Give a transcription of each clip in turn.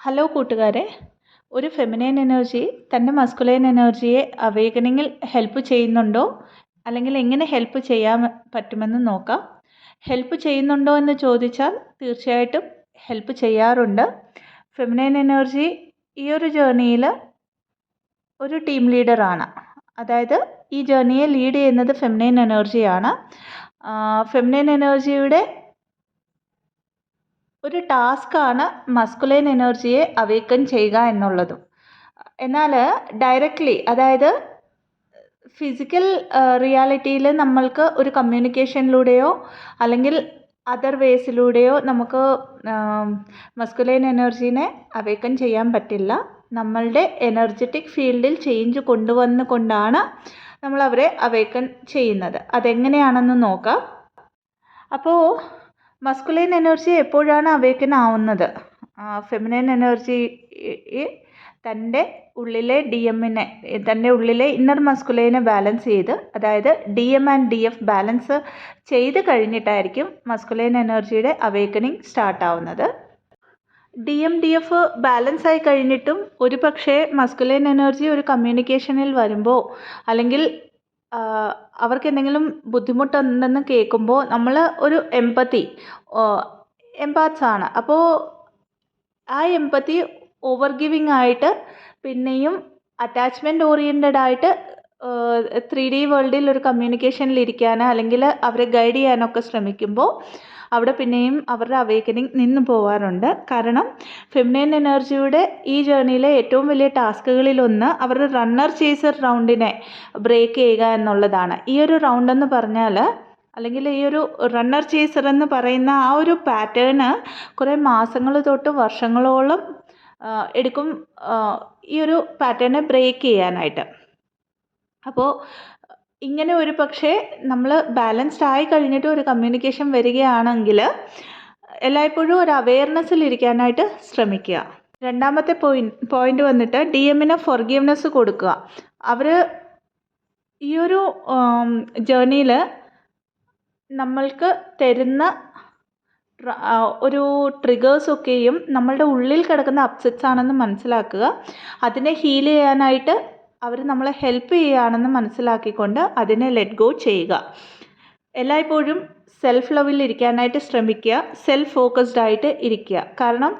Hello കൂട്ടുകാരെ, ഒരു feminine energy തൻ്റെ മസ്കുലൈൻ എനർജിയെ അവേക്കനിങ്ങിൽ ഹെൽപ്പ് ചെയ്യുന്നുണ്ടോ, അല്ലെങ്കിൽ എങ്ങനെ ഹെൽപ്പ് ചെയ്യാൻ പറ്റുമെന്ന് നോക്കാം. ഹെൽപ്പ് ചെയ്യുന്നുണ്ടോ എന്ന് ചോദിച്ചാൽ തീർച്ചയായിട്ടും ഹെൽപ്പ് ചെയ്യാറുണ്ട്. ഫെമിനൈൻ എനർജി ഈ ഒരു ജേർണിയിൽ ഒരു ടീം ലീഡറാണ്. അതായത് ഈ ജേർണിയെ ലീഡ് ചെയ്യുന്നത് ഫെമിനൈൻ എനർജിയാണ്. ഫെമിനൈൻ എനർജിയുടെ ഒരു ടാസ്ക്കാണ് മസ്കുലൈൻ എനർജിയെ അവേക്കൻ ചെയ്യുക എന്നുള്ളതും. എന്നാൽ ഡയറക്റ്റ്ലി, അതായത് ഫിസിക്കൽ റിയാലിറ്റിയിൽ നമ്മൾക്ക് ഒരു കമ്മ്യൂണിക്കേഷനിലൂടെയോ അല്ലെങ്കിൽ അതർ വേസിലൂടെയോ നമുക്ക് മസ്കുലൈൻ എനർജീനെ അവേക്കൻ ചെയ്യാൻ പറ്റില്ല. നമ്മളുടെ എനർജറ്റിക് ഫീൽഡിൽ ചേഞ്ച് കൊണ്ടുവന്നുകൊണ്ടാണ് നമ്മൾ അവരെ അവേക്കൻ ചെയ്യുന്നത്. അതെങ്ങനെയാണെന്ന് നോക്കാം. അപ്പോൾ മസ്കുലൈൻ എനർജി എപ്പോഴാണ് അവേക്കൻ ആവുന്നത്? ഫെമിനൈൻ എനർജി തൻ്റെ ഉള്ളിലെ DMനെ, തൻ്റെ ഉള്ളിലെ ഇന്നർ മസ്കുലൈനെ ബാലൻസ് ചെയ്ത്, അതായത് DM ആൻഡ് DF ബാലൻസ് ചെയ്ത് കഴിഞ്ഞിട്ടായിരിക്കും മസ്കുലൈൻ എനർജിയുടെ അവേക്കനിങ് സ്റ്റാർട്ടാവുന്നത്. DF ബാലൻസ് ആയി കഴിഞ്ഞിട്ടും ഒരു പക്ഷേ മസ്കുലൈൻ എനർജി ഒരു കമ്മ്യൂണിക്കേഷനിൽ വരുമ്പോൾ, അല്ലെങ്കിൽ അവർക്ക് എന്തെങ്കിലും ബുദ്ധിമുട്ടുണ്ടെന്ന് കേൾക്കുമ്പോൾ നമ്മൾ ഒരു എംപാത്സ് ആണ്. അപ്പോൾ ആ എംപത്തി ഓവർ ഗിവിങ് ആയിട്ട് പിന്നെയും അറ്റാച്ച്മെൻറ്റ് ഓറിയൻറ്റഡ് ആയിട്ട് 3D വേൾഡിൽ ഒരു കമ്മ്യൂണിക്കേഷനിൽ ഇരിക്കാൻ അല്ലെങ്കിൽ അവരെ ഗൈഡ് ചെയ്യാനൊക്കെ ശ്രമിക്കുമ്പോൾ അവിടെ പിന്നെയും അവരുടെ അവേക്കനിങ് നിന്ന് പോകാറുണ്ട്. കാരണം ഫെമിനൈൻ എനർജിയുടെ ഈ ജേർണിയിലെ ഏറ്റവും വലിയ ടാസ്കുകളിലൊന്ന് അവരുടെ റണ്ണർ ചേസർ റൗണ്ടിനെ ബ്രേക്ക് ചെയ്യുക എന്നുള്ളതാണ്. ഈ ഒരു റൗണ്ട് എന്ന് പറഞ്ഞാൽ, അല്ലെങ്കിൽ ഈ ഒരു റണ്ണർ ചേസർ എന്ന് പറയുന്ന ആ ഒരു പാറ്റേണ് കുറേ മാസങ്ങൾ തൊട്ട് വർഷങ്ങളോളം എടുക്കും ഈ ഒരു പാറ്റേണെ ബ്രേക്ക് ചെയ്യാനായിട്ട്. അപ്പോൾ ഇങ്ങനെ ഒരു പക്ഷേ നമ്മൾ ബാലൻസ്ഡ് ആയി കഴിഞ്ഞിട്ട് ഒരു കമ്മ്യൂണിക്കേഷൻ വരികയാണെങ്കിൽ എല്ലായ്പ്പോഴും ഒരു അവെയർനെസ്സിൽ ഇരിക്കാനായിട്ട് ശ്രമിക്കുക. രണ്ടാമത്തെ പോയിന്റ് വന്നിട്ട് DMന് ഫൊർഗീവ്നെസ് കൊടുക്കുക. അവർ ഈ ഒരു ജേർണിയിൽ നമ്മൾക്ക് തരുന്ന ഒരു ട്രിഗേഴ്സൊക്കെയും നമ്മളുടെ ഉള്ളിൽ കിടക്കുന്ന അപ്സെറ്റ്സ് ആണെന്ന് മനസ്സിലാക്കുക. അതിനെ ഹീൽ ചെയ്യാനായിട്ട് അവർ നമ്മളെ ഹെൽപ്പ് ചെയ്യുകയാണെന്ന് മനസ്സിലാക്കിക്കൊണ്ട് അതിനെ ലെറ്റ് ഗോ ചെയ്യുക. എല്ലായ്പ്പോഴും സെൽഫ് ലവിൽ ഇരിക്കാനായിട്ട് ശ്രമിക്കുക. സെൽഫ് ഫോക്കസ്ഡ് ആയിട്ട് ഇരിക്കുക. കാരണം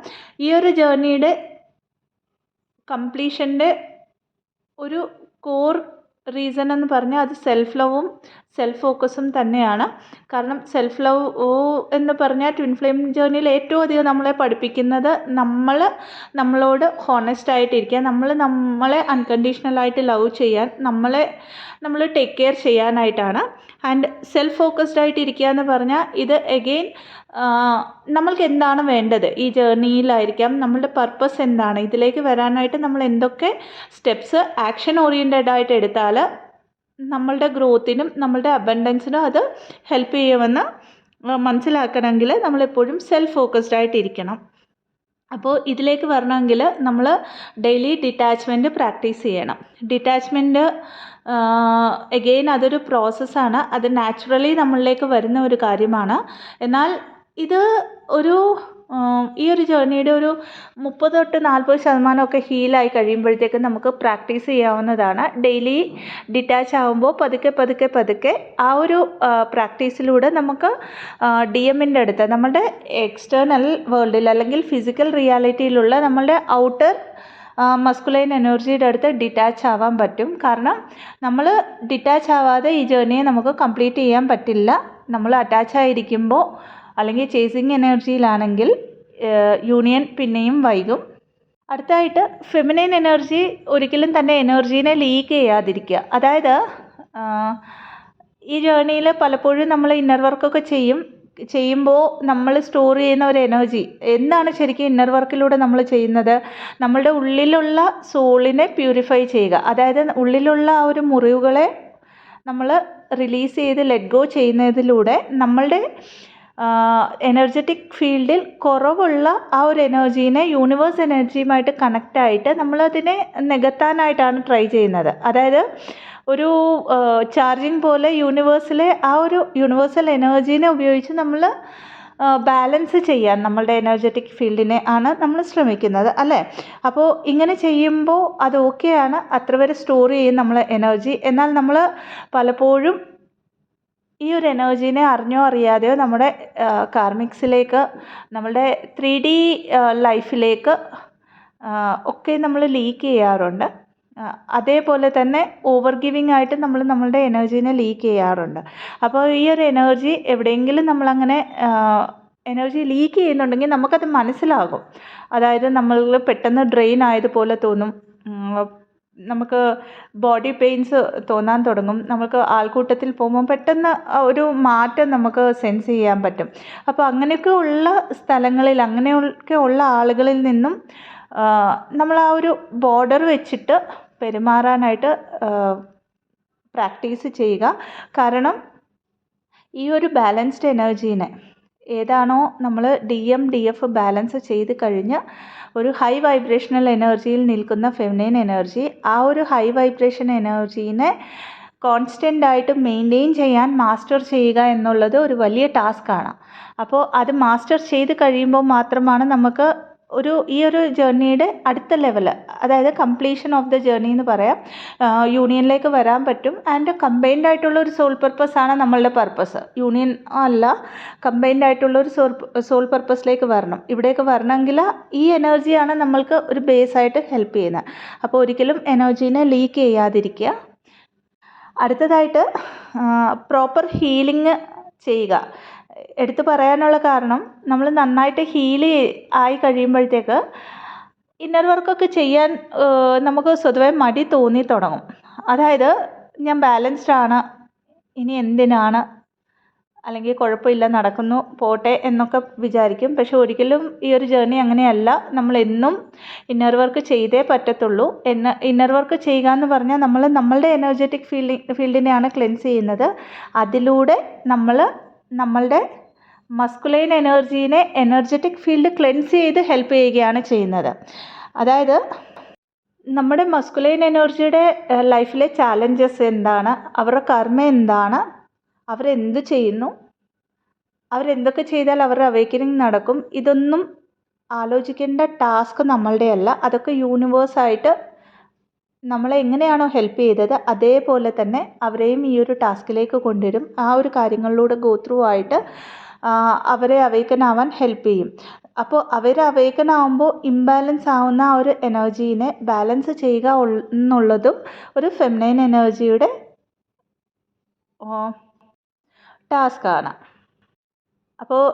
ഈ ഒരു ജേർണിയുടെ കംപ്ലീഷൻ്റെ ഒരു കോർ റീസൺ എന്ന് പറഞ്ഞാൽ അത് സെൽഫ് ലവും സെൽഫ് ഫോക്കസും തന്നെയാണ്. കാരണം സെൽഫ് ലവ് എന്ന് പറഞ്ഞാൽ ട്വിൻ ഫ്ലെയിം ജേർണിയിൽ ഏറ്റവും അധികം നമ്മളെ പഠിപ്പിക്കുന്നത് നമ്മളോട് ഹോണസ്റ്റ് ആയിട്ടിരിക്കുക, നമ്മളെ അൺകണ്ടീഷണലായിട്ട് ലവ് ചെയ്യാൻ, നമ്മൾ ടേക്ക് കെയർ ചെയ്യാനായിട്ടാണ്. ആൻഡ് സെൽഫ് ഫോക്കസ്ഡ് ആയിട്ട് ഇരിക്കുക എന്ന് പറഞ്ഞാൽ ഇത് എഗെയിൻ നമ്മൾക്ക് എന്താണ് വേണ്ടത് ഈ ജേർണിയിലായിരിക്കാം, നമ്മളുടെ പർപ്പസ് എന്താണ്, ഇതിലേക്ക് വരാനായിട്ട് നമ്മൾ എന്തൊക്കെ സ്റ്റെപ്സ് ആക്ഷൻ ഓറിയൻറ്റഡ് ആയിട്ട് എടുത്താൽ നമ്മളുടെ ഗ്രോത്തിനും നമ്മളുടെ അബൻഡൻസിനും അത് ഹെൽപ്പ് ചെയ്യുമെന്ന് മനസ്സിലാക്കണമെങ്കിൽ നമ്മളെപ്പോഴും സെൽഫ് ഫോക്കസ്ഡ് ആയിട്ടിരിക്കണം. അപ്പോൾ ഇതിലേക്ക് വരണമെങ്കിൽ നമ്മൾ ഡെയിലി ഡിറ്റാച്ച്മെൻറ്റ് പ്രാക്ടീസ് ചെയ്യണം. ഡിറ്റാച്ച്മെൻറ്റ് എഗെയിൻ അതൊരു പ്രോസസ്സാണ്. അത് നാച്ചുറലി നമ്മളിലേക്ക് വരുന്ന ഒരു കാര്യമാണ്. എന്നാൽ ഇത് ഈ ഒരു ജേർണിയുടെ ഒരു 30-40% ഹീലായി കഴിയുമ്പോഴത്തേക്കും നമുക്ക് പ്രാക്ടീസ് ചെയ്യാവുന്നതാണ്. ഡെയിലി ഡിറ്റാച്ച് ആകുമ്പോൾ പതുക്കെ ആ ഒരു പ്രാക്ടീസിലൂടെ നമുക്ക് DMൻ്റെ അടുത്ത് നമ്മളുടെ എക്സ്റ്റേണൽ വേൾഡിൽ അല്ലെങ്കിൽ ഫിസിക്കൽ റിയാലിറ്റിയിലുള്ള നമ്മളുടെ ഔട്ടർ മസ്കുലൈൻ എനർജിയുടെ അടുത്ത് ഡിറ്റാച്ച് ആവാൻ പറ്റും. കാരണം നമ്മൾ ഡിറ്റാച്ച് ആവാതെ ഈ ജേർണിയെ നമുക്ക് കംപ്ലീറ്റ് ചെയ്യാൻ പറ്റില്ല. നമ്മൾ അറ്റാച്ച് ആയിരിക്കുമ്പോൾ അല്ലെങ്കിൽ ചേസിങ് എനർജിയിലാണെങ്കിൽ യൂണിയൻ പിന്നെയും വൈകും. അടുത്തായിട്ട് ഫെമിനൈൻ എനർജി ഒരിക്കലും തന്നെ എനർജീനെ ലീക്ക് ചെയ്യാതിരിക്കുക. അതായത് ഈ ജേർണിയിൽ പലപ്പോഴും നമ്മൾ ഇന്നർ വർക്കൊക്കെ ചെയ്യുമ്പോൾ നമ്മൾ സ്റ്റോർ ചെയ്യുന്ന ഒരു എനർജി എന്താണ് ശരിക്കും ഇന്നർ വർക്കിലൂടെ നമ്മൾ ചെയ്യുന്നത്? നമ്മളുടെ ഉള്ളിലുള്ള സോളിനെ പ്യൂരിഫൈ ചെയ്യുക. അതായത് ഉള്ളിലുള്ള ആ ഒരു മുറിവുകളെ നമ്മൾ റിലീസ് ചെയ്ത് ലെറ്റ് ഗോ ചെയ്യുന്നതിലൂടെ നമ്മളുടെ എനർജറ്റിക് ഫീൽഡിൽ കുറവുള്ള ആ ഒരു എനർജീനെ യൂണിവേഴ്സ് എനർജിയുമായിട്ട് കണക്റ്റായിട്ട് നമ്മളതിനെ നികത്താനായിട്ടാണ് ട്രൈ ചെയ്യുന്നത്. അതായത് ഒരു ചാർജിങ് പോലെ യൂണിവേഴ്സിലെ ആ ഒരു യൂണിവേഴ്സൽ എനർജീനെ ഉപയോഗിച്ച് നമ്മൾ ബാലൻസ് ചെയ്യാൻ നമ്മളുടെ എനർജറ്റിക് ഫീൽഡിനെ ആണ് നമ്മൾ ശ്രമിക്കുന്നത് അല്ലേ. അപ്പോൾ ഇങ്ങനെ ചെയ്യുമ്പോൾ അത് ഓക്കെയാണ്, അത്ര വരെ സ്റ്റോർ ചെയ്യും നമ്മൾ എനർജി. എന്നാൽ നമ്മൾ പലപ്പോഴും ഈ ഒരു എനർജീനെ അറിഞ്ഞോ അറിയാതെയോ നമ്മുടെ കാർമിക്സിലേക്ക്, നമ്മളുടെ 3D ലൈഫിലേക്ക് ഒക്കെ നമ്മൾ ലീക്ക് ചെയ്യാറുണ്ട്. അതേപോലെ തന്നെ ഓവർ ഗിവിങ് ആയിട്ട് നമ്മൾ നമ്മളുടെ എനർജീനെ ലീക്ക് ചെയ്യാറുണ്ട്. അപ്പോൾ ഈ ഒരു എനർജി എവിടെയെങ്കിലും നമ്മളങ്ങനെ എനർജി ലീക്ക് ചെയ്യുന്നുണ്ടെങ്കിൽ നമുക്കത് മനസ്സിലാകും. അതായത് നമ്മൾ പെട്ടെന്ന് ഡ്രെയിൻ ആയതുപോലെ തോന്നും, നമുക്ക് ബോഡി പെയിൻസ് തോന്നാൻ തുടങ്ങും, നമുക്ക് ആൾക്കൂട്ടത്തിൽ പോകുമ്പോൾ പെട്ടെന്ന് ഒരു മാറ്റം നമുക്ക് സെൻസ് ചെയ്യാൻ പറ്റും. അപ്പോൾ അങ്ങനെയൊക്കെ ഉള്ള സ്ഥലങ്ങളിൽ, അങ്ങനെയൊക്കെ ഉള്ള ആളുകളിൽ നിന്നും നമ്മൾ ആ ഒരു ബോർഡർ വെച്ചിട്ട് പെരുമാറാനായിട്ട് പ്രാക്ടീസ് ചെയ്യുക. കാരണം ഈ ഒരു ബാലൻസ്ഡ് എനർജീനെ ഏതാണോ നമ്മൾ DMDF ബാലൻസ് ചെയ്ത് കഴിഞ്ഞ് ഒരു ഹൈ വൈബ്രേഷണൽ എനർജിയിൽ നിൽക്കുന്ന ഫെമിനൈൻ എനർജി, ആ ഒരു ഹൈ വൈബ്രേഷൻ എനർജീനെ കോൺസ്റ്റൻ്റ് ആയിട്ട് മെയിൻറ്റെയിൻ ചെയ്യാൻ മാസ്റ്റർ ചെയ്യുക എന്നുള്ളത് ഒരു വലിയ ടാസ്ക്കാണ്. അപ്പോൾ അത് മാസ്റ്റർ ചെയ്ത് കഴിയുമ്പോൾ മാത്രമാണ് നമുക്ക് ഈ ഒരു ജേർണിയുടെ അടുത്ത ലെവൽ, അതായത് കംപ്ലീഷൻ ഓഫ് ദ ജേർണി എന്ന് പറയാം, യൂണിയനിലേക്ക് വരാൻ പറ്റും. ആൻഡ് കമ്പൈൻഡ് ആയിട്ടുള്ള ഒരു സോൾ പർപ്പസ് ആണ് നമ്മളുടെ പർപ്പസ്. യൂണിയൻ അല്ല, കമ്പൈൻഡ് ആയിട്ടുള്ള ഒരു സോൾ പർപ്പസിലേക്ക് വരണം. ഇവിടേക്ക് വരണമെങ്കിൽ ഈ എനർജിയാണ് നമ്മൾക്ക് ഒരു ബേസായിട്ട് ഹെൽപ്പ് ചെയ്യുന്നത്. അപ്പോൾ ഒരിക്കലും എനർജീനെ ലീക്ക് ചെയ്യാതിരിക്കുക. അടുത്തതായിട്ട് പ്രോപ്പർ ഹീലിംഗ് ചെയ്യുക. എടുത്തു പറയാനുള്ള കാരണം, നമ്മൾ നന്നായിട്ട് ആയി കഴിയുമ്പോഴത്തേക്ക് ഇന്നർ വർക്കൊക്കെ ചെയ്യാൻ നമുക്ക് സ്വതവേ മടി തോന്നി തുടങ്ങും. അതായത് ഞാൻ ബാലൻസ്ഡ് ആണ്, ഇനി എന്തിനാണ്, അല്ലെങ്കിൽ കുഴപ്പമില്ല, നടക്കുന്നു പോട്ടെ എന്നൊക്കെ വിചാരിക്കും. പക്ഷെ ഒരിക്കലും ഈ ഒരു ജേർണി അങ്ങനെയല്ല. നമ്മളെന്നും ഇന്നർ വർക്ക് ചെയ്തേ പറ്റത്തുള്ളൂ. ഇന്നർ വർക്ക് ചെയ്യുക എന്ന് പറഞ്ഞാൽ നമ്മൾ നമ്മളുടെ എനർജറ്റിക് ഫീൽഡിനെയാണ് ക്ലെൻസ് ചെയ്യുന്നത്. അതിലൂടെ നമ്മളുടെ മസ്കുലൈൻ എനർജീനെ എനർജറ്റിക് ഫീൽഡ് ക്ലെൻസ് ചെയ്ത് ഹെൽപ്പ് ചെയ്യുകയാണ് ചെയ്യുന്നത്. അതായത് നമ്മുടെ മസ്കുലൈൻ എനർജിയുടെ ലൈഫിലെ ചാലഞ്ചസ് എന്താണ്, അവരുടെ കർമ്മ എന്താണ്, അവരെന്ത് ചെയ്യുന്നു, അവരെന്തൊക്കെ ചെയ്താൽ അവരുടെ അവേക്കനിങ് നടക്കും, ഇതൊന്നും ആലോചിക്കേണ്ട ടാസ്ക് നമ്മളുടെ അല്ല. അതൊക്കെ യൂണിവേഴ്സായിട്ട് നമ്മളെ എങ്ങനെയാണോ ഹെൽപ്പ് ചെയ്തത് അതേപോലെ തന്നെ അവരെയും ഈ ഒരു ടാസ്കിലേക്ക് കൊണ്ടുവരും. ആ ഒരു കാര്യങ്ങളിലൂടെ ഗോ ത്രൂ ആയിട്ട് അവരെ അവേക്കൻ ആവാൻ ഹെൽപ്പ് ചെയ്യും. അപ്പോൾ അവർ അവേക്കൻ ആവുമ്പോൾ ഇംബാലൻസ് ആവുന്ന ആ ഒരു എനർജീനെ ബാലൻസ് ചെയ്യുക എന്നുള്ളതും ഒരു ഫെമിനൈൻ എനർജിയുടെ ടാസ്ക്കാണ്. അപ്പോൾ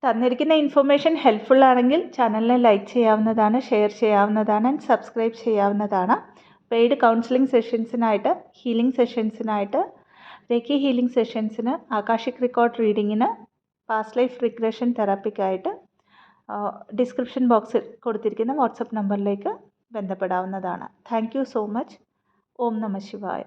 തന്നിരിക്കുന്ന ഇൻഫർമേഷൻ ഹെൽപ്ഫുൾ ആണെങ്കിൽ ചാനലിനെ ലൈക്ക് ചെയ്യാവുന്നതാണ്, ഷെയർ ചെയ്യാവുന്നതാണ്, ആൻഡ് സബ്സ്ക്രൈബ് ചെയ്യാവുന്നതാണ്. പെയ്ഡ് കൗൺസിലിംഗ് സെഷൻസിനായിട്ട്, ഹീലിംഗ് സെഷൻസിനായിട്ട്, റേക്കി ഹീലിംഗ് സെഷൻസിന്, ആകാശിക് റെക്കോർഡ് റീഡിങ്ങിന്, പാസ്റ്റ് ലൈഫ് റിഗ്രഷൻ തെറാപ്പിക്കായിട്ട് ഡിസ്ക്രിപ്ഷൻ ബോക്സിൽ കൊടുത്തിരിക്കുന്ന വാട്സപ്പ് നമ്പറിലേക്ക് ബന്ധപ്പെടാവുന്നതാണ്. Thank you so much. Om നമഃ ശിവായ.